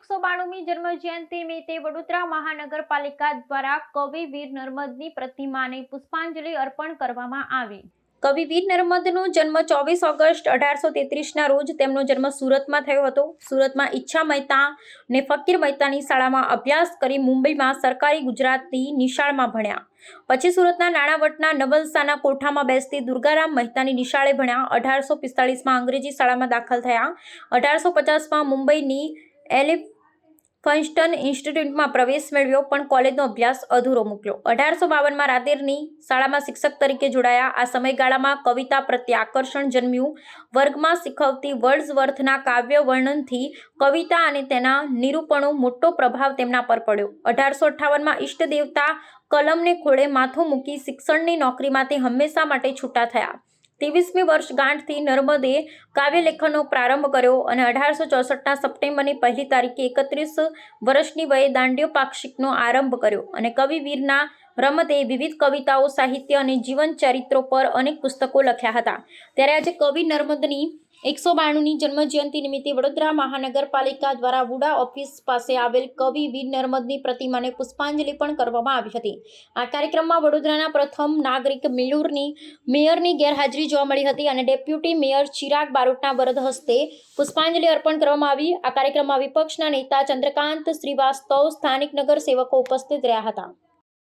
192મી જન્મજયંતિ નિમિત્તે વડોદરા મહાનગરપાલિકા દ્વારા કવિ વીર નર્મદની પ્રતિમાને પુષ્પાંજલિ અર્પણ કરવામાં આવી। કવિ વીર નર્મદનો જન્મ 24 ઓગસ્ટ 1833ના રોજ તેમનો જન્મ સુરતમાં થયો હતો। સુરતમાં ઈચ્છા મહેતા ને ફકીર મહેતાની શાળામાં અભ્યાસ કરી મુંબઈમાં સરકારી ગુજરાતી નિશાળમાં ભણ્યા। પછી સુરતના નાણાવટના નવલસાના કોઠામાં બેસતી દુર્ગારામ મહેતાની નિશાળે ભણ્યા। 1845માં અંગ્રેજી શાળામાં દાખલ થયા। 1850માં મુંબઈની એલિફન્સ્ટન ઇન્સ્ટિટ્યૂટમાં પ્રવેશ મેળવ્યો પણ કોલેજનો અભ્યાસ અધૂરો મૂક્યો। 1852માં રાદેરની શાળામાં શિક્ષક તરીકે જોડાયા। આ સમયગાળામાં કવિતા પ્રત્યે આકર્ષણ જન્મ્યું। વર્ગમાં શીખવતી વર્ડ્સવર્થના કાવ્ય વર્ણનથી કવિતા અને તેના નિરૂપણો મોટો પ્રભાવ તેમના પર પડ્યો। 1858માં ઈષ્ટ દેવતા કલમને ખોળે માથું મૂકી શિક્ષણની નોકરીમાં તે હંમેશા માટે છૂટા થયા। 23મી વર્ષગાંઠથી નર્મદે કાવ્યલેખનનો પ્રારંભ કર્યો અને 1864ના સપ્ટેમ્બરની 1લી તારીખે 31 વર્ષની વયે દાંડિયો પાક્ષિકનો આરંભ કર્યો અને કવિ વીર નર્મદે વિવિધ કવિતાઓ, સાહિત્ય અને જીવન ચરિત્રો પર અનેક પુસ્તકો લખ્યા હતા। ત્યારે આજે કવિ નર્મદની 192મી જન્મજયંતિ નિમિત્તે વડોદરા મહાનગરપાલિકા દ્વારા વુડા ઓફિસ પાસે આવેલ કવિ વીર નર્મદની પ્રતિમાને પુષ્પાંજલિ પણ કરવામાં આવી હતી। આ કાર્યક્રમમાં વડોદરાના પ્રથમ નાગરિક મેયરની ગેરહાજરી જોવા મળી હતી અને ડેપ્યુટી મેયર ચિરાગ બારોટના વરદ હસ્તે પુષ્પાંજલિ અર્પણ કરવામાં આવી। આ કાર્યક્રમમાં વિપક્ષના નેતા ચંદ્રકાંત શ્રીવાસ્તવ, સ્થાનિક નગરસેવકો ઉપસ્થિત રહ્યા હતા।